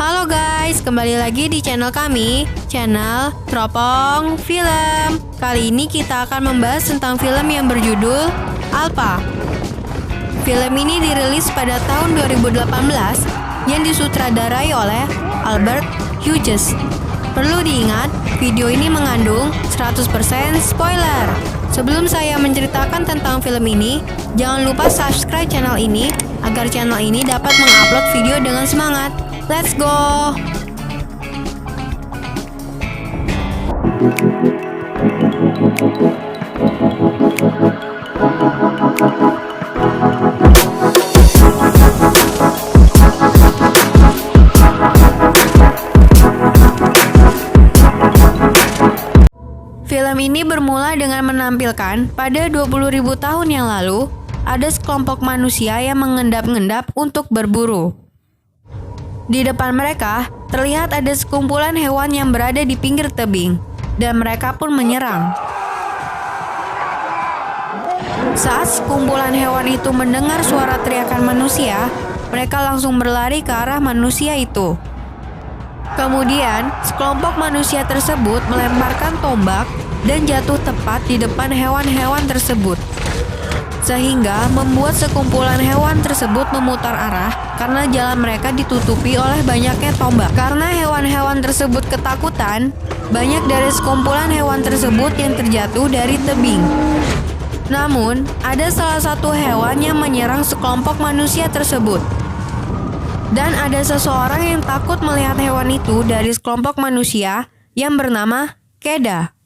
Halo guys, kembali lagi di channel kami, channel Teropong Film. Kali ini kita akan membahas tentang film yang berjudul Alpha. Film ini dirilis pada tahun 2018 yang disutradarai oleh Albert Hughes. Perlu diingat, video ini mengandung 100% spoiler. Sebelum saya menceritakan tentang film ini, jangan lupa subscribe channel ini agar channel ini dapat mengupload video dengan semangat. Let's go! Film ini bermula dengan menampilkan pada 20.000 tahun yang lalu, ada sekelompok manusia yang mengendap-endap untuk berburu. Di depan mereka, terlihat ada sekumpulan hewan yang berada di pinggir tebing, dan mereka pun menyerang. Saat sekumpulan hewan itu mendengar suara teriakan manusia, mereka langsung berlari ke arah manusia itu. Kemudian, sekelompok manusia tersebut melemparkan tombak dan jatuh tepat di depan hewan-hewan tersebut, sehingga membuat sekumpulan hewan tersebut memutar arah karena jalan mereka ditutupi oleh banyaknya tombak. Karena hewan-hewan tersebut ketakutan, banyak dari sekumpulan hewan tersebut yang terjatuh dari tebing. Namun, ada salah satu hewan yang menyerang sekelompok manusia tersebut. Dan ada seseorang yang takut melihat hewan itu dari sekelompok manusia yang bernama Keda.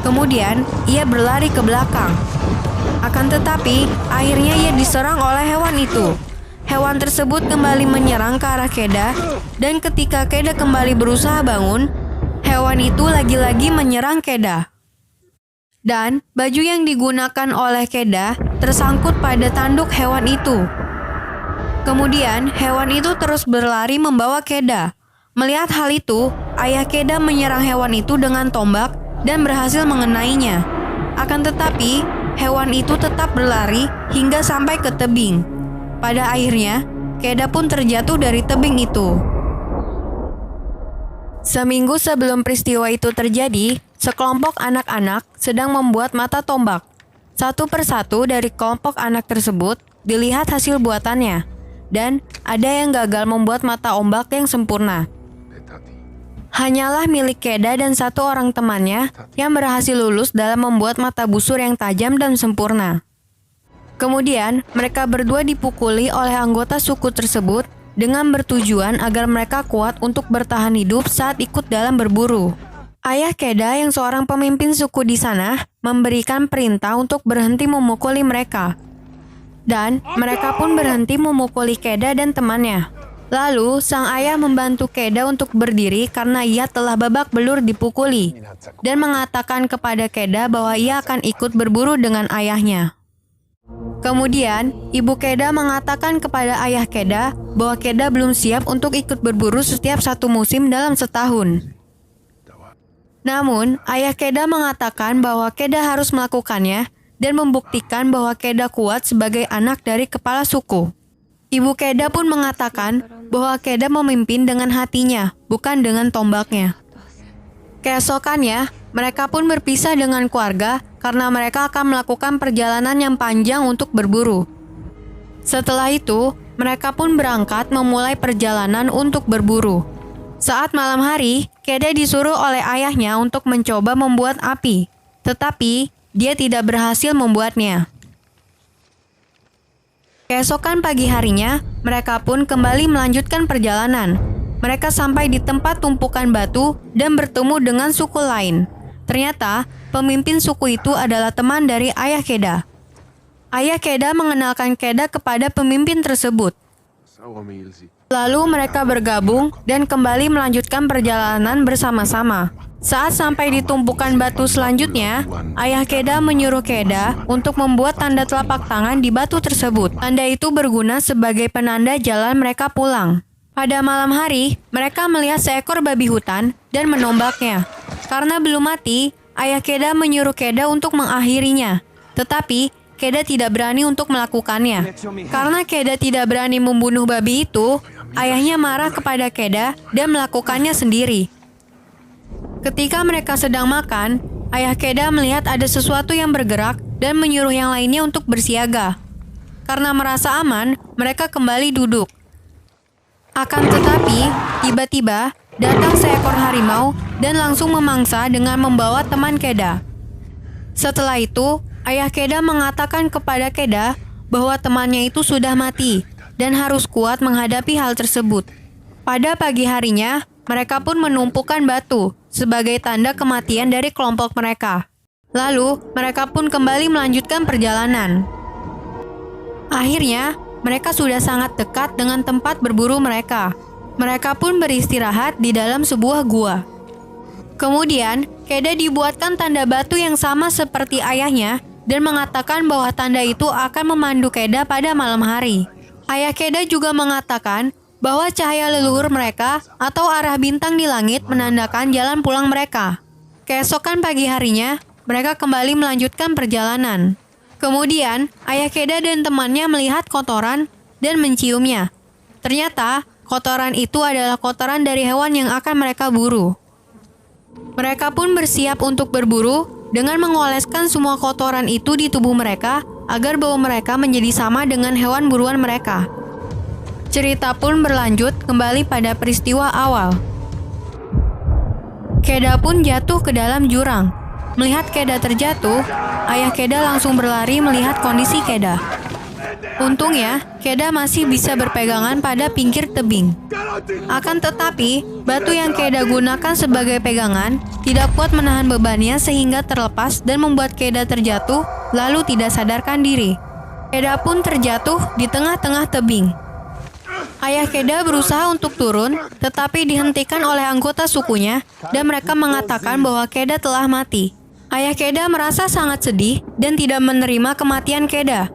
Kemudian, ia berlari ke belakang. Akan tetapi, akhirnya ia diserang oleh hewan itu. Hewan tersebut kembali menyerang ke arah Keda, dan ketika Keda kembali berusaha bangun, hewan itu lagi-lagi menyerang Keda. Dan baju yang digunakan oleh Keda tersangkut pada tanduk hewan itu. Kemudian, hewan itu terus berlari membawa Keda. Melihat hal itu, ayah Keda menyerang hewan itu dengan tombak dan berhasil mengenainya. Akan tetapi, hewan itu tetap berlari hingga sampai ke tebing. Pada akhirnya, Keda pun terjatuh dari tebing itu. Seminggu sebelum peristiwa itu terjadi, sekelompok anak-anak sedang membuat mata tombak. Satu persatu dari kelompok anak tersebut dilihat hasil buatannya, dan ada yang gagal membuat mata ombak yang sempurna. Hanyalah milik Keda dan satu orang temannya yang berhasil lulus dalam membuat mata busur yang tajam dan sempurna. Kemudian, mereka berdua dipukuli oleh anggota suku tersebut dengan bertujuan agar mereka kuat untuk bertahan hidup saat ikut dalam berburu. Ayah Keda yang seorang pemimpin suku di sana memberikan perintah untuk berhenti memukuli mereka. Dan mereka pun berhenti memukuli Keda dan temannya. Lalu, sang ayah membantu Keda untuk berdiri karena ia telah babak belur dipukuli, dan mengatakan kepada Keda bahwa ia akan ikut berburu dengan ayahnya. Kemudian, ibu Keda mengatakan kepada ayah Keda bahwa Keda belum siap untuk ikut berburu setiap satu musim dalam setahun. Namun, ayah Keda mengatakan bahwa Keda harus melakukannya dan membuktikan bahwa Keda kuat sebagai anak dari kepala suku. Ibu Keda pun mengatakan bahwa Keda memimpin dengan hatinya, bukan dengan tombaknya. Keesokannya, mereka pun berpisah dengan keluarga karena mereka akan melakukan perjalanan yang panjang untuk berburu. Setelah itu, mereka pun berangkat memulai perjalanan untuk berburu. Saat malam hari, Keda disuruh oleh ayahnya untuk mencoba membuat api, tetapi dia tidak berhasil membuatnya. Keesokan pagi harinya, mereka pun kembali melanjutkan perjalanan. Mereka sampai di tempat tumpukan batu dan bertemu dengan suku lain. Ternyata, pemimpin suku itu adalah teman dari ayah Keda. Ayah Keda mengenalkan Keda kepada pemimpin tersebut. Lalu mereka bergabung dan kembali melanjutkan perjalanan bersama-sama. Saat sampai di tumpukan batu selanjutnya, ayah Keda menyuruh Keda untuk membuat tanda telapak tangan di batu tersebut. Tanda itu berguna sebagai penanda jalan mereka pulang. Pada malam hari, mereka melihat seekor babi hutan dan menombaknya. Karena belum mati, ayah Keda menyuruh Keda untuk mengakhirinya. Tetapi, Keda tidak berani untuk melakukannya. Karena Keda tidak berani membunuh babi itu, ayahnya marah kepada Keda dan melakukannya sendiri. Ketika mereka sedang makan, ayah Keda melihat ada sesuatu yang bergerak dan menyuruh yang lainnya untuk bersiaga. Karena merasa aman, mereka kembali duduk. Akan tetapi, tiba-tiba datang seekor harimau dan langsung memangsa dengan membawa teman Keda. Setelah itu, ayah Keda mengatakan kepada Keda bahwa temannya itu sudah mati dan harus kuat menghadapi hal tersebut. Pada pagi harinya, mereka pun menumpukan batu sebagai tanda kematian dari kelompok mereka. Lalu, mereka pun kembali melanjutkan perjalanan. Akhirnya, mereka sudah sangat dekat dengan tempat berburu mereka. Mereka pun beristirahat di dalam sebuah gua. Kemudian, Keda dibuatkan tanda batu yang sama seperti ayahnya dan mengatakan bahwa tanda itu akan memandu Keda pada malam hari. Ayah Keda juga mengatakan bahwa cahaya leluhur mereka atau arah bintang di langit menandakan jalan pulang mereka. Keesokan pagi harinya, mereka kembali melanjutkan perjalanan. Kemudian, ayah Keda dan temannya melihat kotoran dan menciumnya. Ternyata, kotoran itu adalah kotoran dari hewan yang akan mereka buru. Mereka pun bersiap untuk berburu dengan mengoleskan semua kotoran itu di tubuh mereka agar bau mereka menjadi sama dengan hewan buruan mereka. Cerita pun berlanjut kembali pada peristiwa awal. Keda pun jatuh ke dalam jurang. Melihat Keda terjatuh, ayah Keda langsung berlari melihat kondisi Keda. Untungnya, Keda masih bisa berpegangan pada pinggir tebing. Akan tetapi, batu yang Keda gunakan sebagai pegangan tidak kuat menahan bebannya sehingga terlepas dan membuat Keda terjatuh lalu tidak sadarkan diri. Keda pun terjatuh di tengah-tengah tebing. Ayah Keda berusaha untuk turun, tetapi dihentikan oleh anggota sukunya dan mereka mengatakan bahwa Keda telah mati. Ayah Keda merasa sangat sedih dan tidak menerima kematian Keda.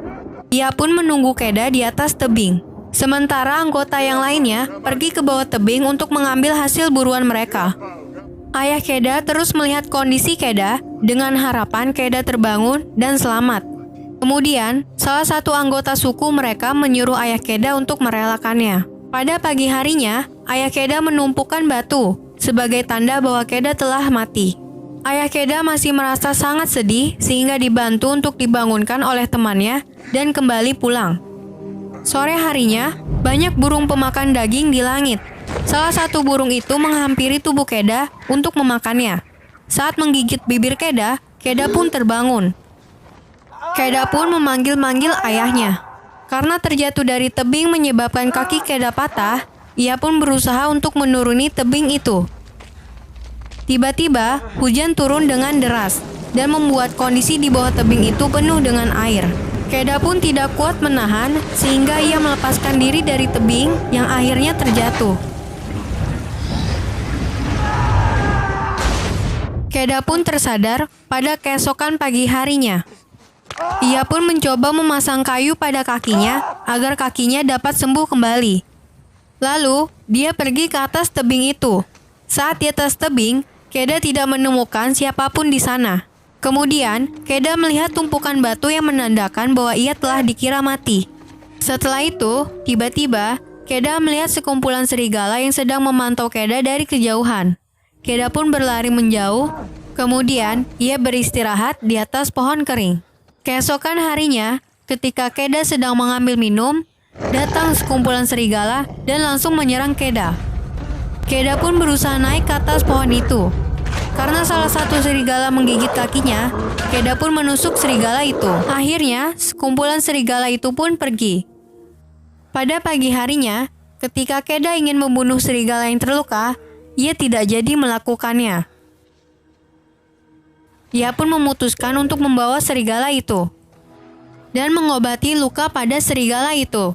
Ia pun menunggu Keda di atas tebing. Sementara anggota yang lainnya pergi ke bawah tebing untuk mengambil hasil buruan mereka. Ayah Keda terus melihat kondisi Keda dengan harapan Keda terbangun dan selamat. Kemudian, salah satu anggota suku mereka menyuruh ayah Keda untuk merelakannya. Pada pagi harinya, ayah Keda menumpukan batu sebagai tanda bahwa Keda telah mati. Ayah Keda masih merasa sangat sedih sehingga dibantu untuk dibangunkan oleh temannya dan kembali pulang. Sore harinya, banyak burung pemakan daging di langit. Salah satu burung itu menghampiri tubuh Keda untuk memakannya. Saat menggigit bibir Keda, Keda pun terbangun. Keda pun memanggil-manggil ayahnya. Karena terjatuh dari tebing menyebabkan kaki Keda patah, ia pun berusaha untuk menuruni tebing itu. Tiba-tiba, hujan turun dengan deras dan membuat kondisi di bawah tebing itu penuh dengan air. Keda pun tidak kuat menahan sehingga ia melepaskan diri dari tebing yang akhirnya terjatuh. Keda pun tersadar pada keesokan pagi harinya. Ia pun mencoba memasang kayu pada kakinya agar kakinya dapat sembuh kembali. Lalu, dia pergi ke atas tebing itu. Saat di atas tebing, Keda tidak menemukan siapapun di sana. Kemudian, Keda melihat tumpukan batu yang menandakan bahwa ia telah dikira mati. Setelah itu, tiba-tiba, Keda melihat sekumpulan serigala yang sedang memantau Keda dari kejauhan. Keda pun berlari menjauh, kemudian ia beristirahat di atas pohon kering. Keesokan harinya, ketika Keda sedang mengambil minum, datang sekumpulan serigala dan langsung menyerang Keda. Keda pun berusaha naik ke atas pohon itu. Karena salah satu serigala menggigit kakinya, Keda pun menusuk serigala itu. Akhirnya, sekumpulan serigala itu pun pergi. Pada pagi harinya, ketika Keda ingin membunuh serigala yang terluka, ia tidak jadi melakukannya. Ia pun memutuskan untuk membawa serigala itu dan mengobati luka pada serigala itu.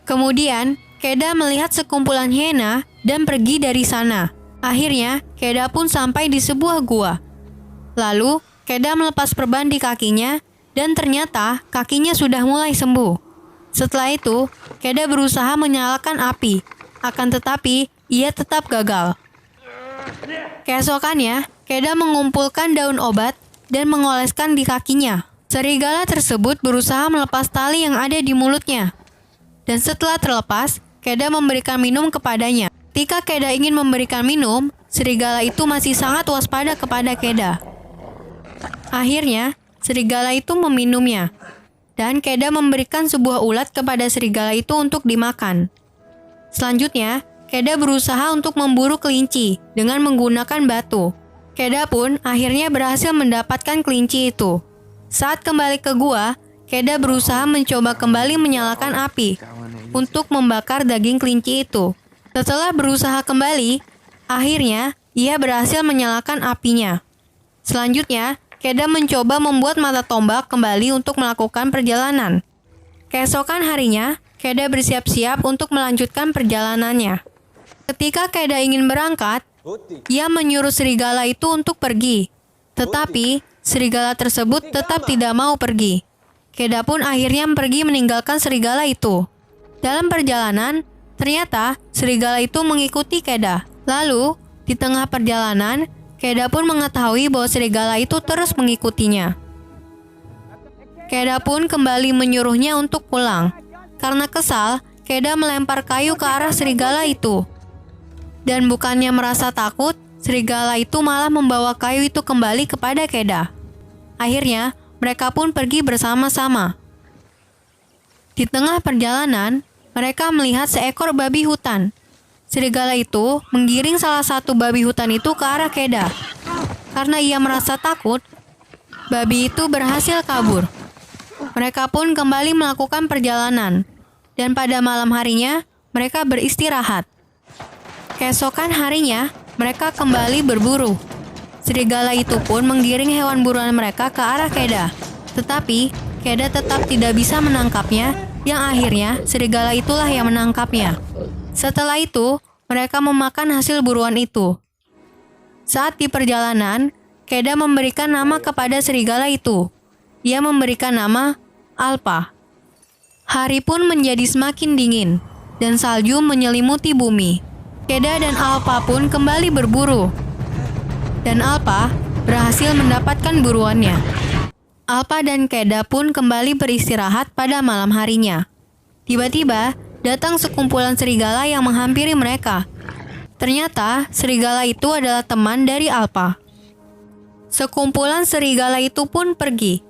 Kemudian, Keda melihat sekumpulan hiena dan pergi dari sana. Akhirnya, Keda pun sampai di sebuah gua. Lalu, Keda melepas perban di kakinya dan ternyata kakinya sudah mulai sembuh. Setelah itu, Keda berusaha menyalakan api. Akan tetapi, ia tetap gagal. Keesokannya, Keda mengumpulkan daun obat dan mengoleskan di kakinya. Serigala tersebut berusaha melepas tali yang ada di mulutnya. Dan setelah terlepas, Keda memberikan minum kepadanya. Ketika Keda ingin memberikan minum, serigala itu masih sangat waspada kepada Keda. Akhirnya, serigala itu meminumnya. Dan Keda memberikan sebuah ulat kepada serigala itu untuk dimakan. Selanjutnya, Keda berusaha untuk memburu kelinci dengan menggunakan batu. Keda pun akhirnya berhasil mendapatkan kelinci itu. Saat kembali ke gua, Keda berusaha mencoba kembali menyalakan api untuk membakar daging kelinci itu. Setelah berusaha kembali, akhirnya ia berhasil menyalakan apinya. Selanjutnya, Keda mencoba membuat mata tombak kembali untuk melakukan perjalanan. Keesokan harinya, Keda bersiap-siap untuk melanjutkan perjalanannya. Ketika Keda ingin berangkat, ia menyuruh serigala itu untuk pergi. Tetapi, serigala tersebut tetap tidak mau pergi. Keda pun akhirnya pergi meninggalkan serigala itu. Dalam perjalanan, ternyata serigala itu mengikuti Keda. Lalu, di tengah perjalanan, Keda pun mengetahui bahwa serigala itu terus mengikutinya. Keda pun kembali menyuruhnya untuk pulang. Karena kesal, Keda melempar kayu ke arah serigala itu. Dan bukannya merasa takut, serigala itu malah membawa kayu itu kembali kepada Keda. Akhirnya, mereka pun pergi bersama-sama. Di tengah perjalanan, mereka melihat seekor babi hutan. Serigala itu menggiring salah satu babi hutan itu ke arah Keda. Karena ia merasa takut, babi itu berhasil kabur. Mereka pun kembali melakukan perjalanan. Dan pada malam harinya, mereka beristirahat. Keesokan harinya, mereka kembali berburu. Serigala itu pun menggiring hewan buruan mereka ke arah Keda. Tetapi, Keda tetap tidak bisa menangkapnya, yang akhirnya serigala itulah yang menangkapnya. Setelah itu, mereka memakan hasil buruan itu. Saat di perjalanan, Keda memberikan nama kepada serigala itu. Ia memberikan nama Alpa. Hari pun menjadi semakin dingin, dan salju menyelimuti bumi. Keda dan Alpa pun kembali berburu. Dan Alpa berhasil mendapatkan buruannya. Alpa dan Keda pun kembali beristirahat pada malam harinya. Tiba-tiba, datang sekumpulan serigala yang menghampiri mereka. Ternyata, serigala itu adalah teman dari Alpa. Sekumpulan serigala itu pun pergi.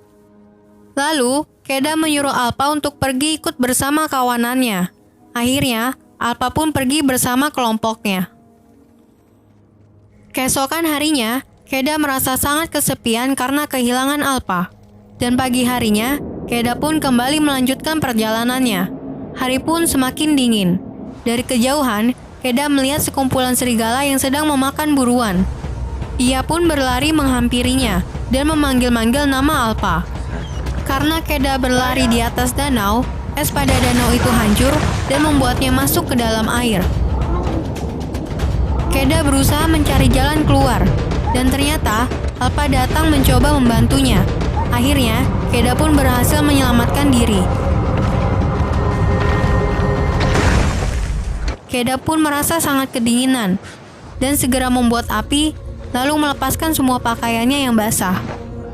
Lalu, Keda menyuruh Alpa untuk pergi ikut bersama kawanannya. Akhirnya, Alpa pun pergi bersama kelompoknya. Keesokan harinya, Keda merasa sangat kesepian karena kehilangan Alpa. Dan pagi harinya, Keda pun kembali melanjutkan perjalanannya. Hari pun semakin dingin. Dari kejauhan, Keda melihat sekumpulan serigala yang sedang memakan buruan. Ia pun berlari menghampirinya dan memanggil-manggil nama Alpa. Karena Keda berlari di atas danau, es pada danau itu hancur dan membuatnya masuk ke dalam air. Keda berusaha mencari jalan keluar, dan ternyata Alpa datang mencoba membantunya. Akhirnya, Keda pun berhasil menyelamatkan diri. Keda pun merasa sangat kedinginan, dan segera membuat api, lalu melepaskan semua pakaiannya yang basah.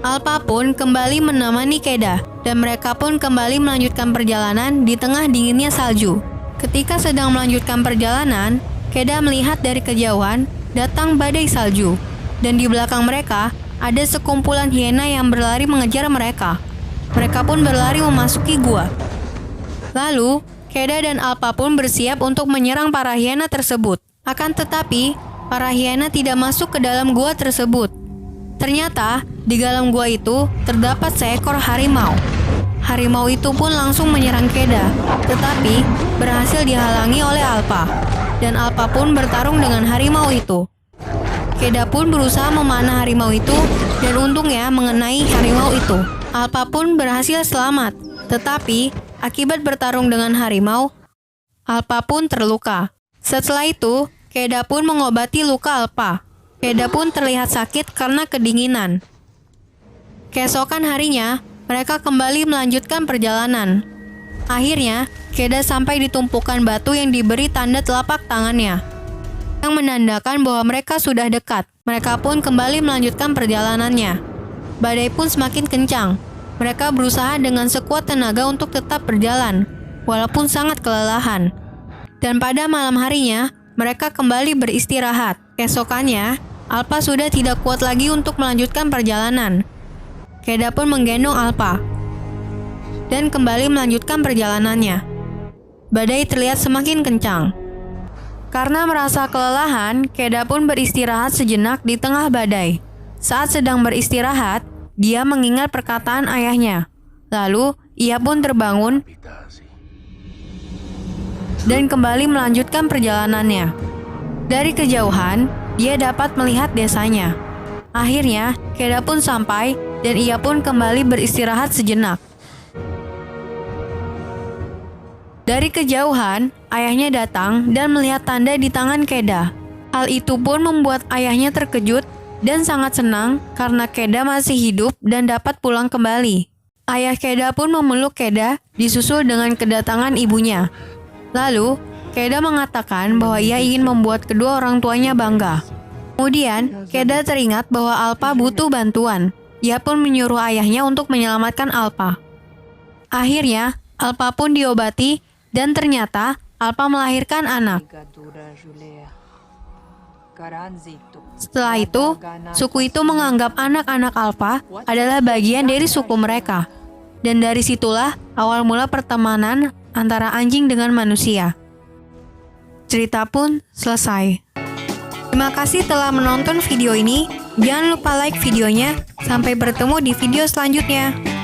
Alpa pun kembali menemani Keda, dan mereka pun kembali melanjutkan perjalanan di tengah dinginnya salju. Ketika sedang melanjutkan perjalanan, Keda melihat dari kejauhan datang badai salju, dan di belakang mereka ada sekumpulan hiena yang berlari mengejar mereka. Mereka pun berlari memasuki gua. Lalu, Keda dan Alpa pun bersiap untuk menyerang para hiena tersebut. Akan tetapi, para hiena tidak masuk ke dalam gua tersebut. Ternyata, di dalam gua itu terdapat seekor harimau. Harimau itu pun langsung menyerang Keda, tetapi berhasil dihalangi oleh Alpa. Dan Alpa pun bertarung dengan harimau itu. Keda pun berusaha memanah harimau itu, dan untungnya mengenai harimau itu. Alpa pun berhasil selamat, tetapi akibat bertarung dengan harimau, Alpa pun terluka. Setelah itu, Keda pun mengobati luka Alpa. Keda pun terlihat sakit karena kedinginan. Keesokan harinya, mereka kembali melanjutkan perjalanan. Akhirnya, Keda sampai di tumpukan batu yang diberi tanda telapak tangannya, yang menandakan bahwa mereka sudah dekat. Mereka pun kembali melanjutkan perjalanannya. Badai pun semakin kencang. Mereka berusaha dengan sekuat tenaga untuk tetap berjalan, walaupun sangat kelelahan. Dan pada malam harinya, mereka kembali beristirahat. Keesokannya, Alpa sudah tidak kuat lagi untuk melanjutkan perjalanan. Keda pun menggendong Alpa dan kembali melanjutkan perjalanannya. Badai terlihat semakin kencang. Karena merasa kelelahan, Keda pun beristirahat sejenak di tengah badai. Saat sedang beristirahat, dia mengingat perkataan ayahnya. Lalu, ia pun terbangun dan kembali melanjutkan perjalanannya. Dari kejauhan, dia dapat melihat desanya. Akhirnya, Keda pun sampai dan ia pun kembali beristirahat sejenak. Dari kejauhan, ayahnya datang dan melihat tanda di tangan Keda. Hal itu pun membuat ayahnya terkejut dan sangat senang karena Keda masih hidup dan dapat pulang kembali. Ayah Keda pun memeluk Keda disusul dengan kedatangan ibunya. Lalu, Keda mengatakan bahwa ia ingin membuat kedua orang tuanya bangga. Kemudian, Keda teringat bahwa Alpa butuh bantuan. Ia pun menyuruh ayahnya untuk menyelamatkan Alpa. Akhirnya, Alpa pun diobati dan ternyata Alpa melahirkan anak. Setelah itu, suku itu menganggap anak-anak Alpa adalah bagian dari suku mereka. Dan dari situlah awal mula pertemanan antara anjing dengan manusia. Cerita pun selesai. Terima kasih telah menonton video ini. Jangan lupa like videonya. Sampai bertemu di video selanjutnya.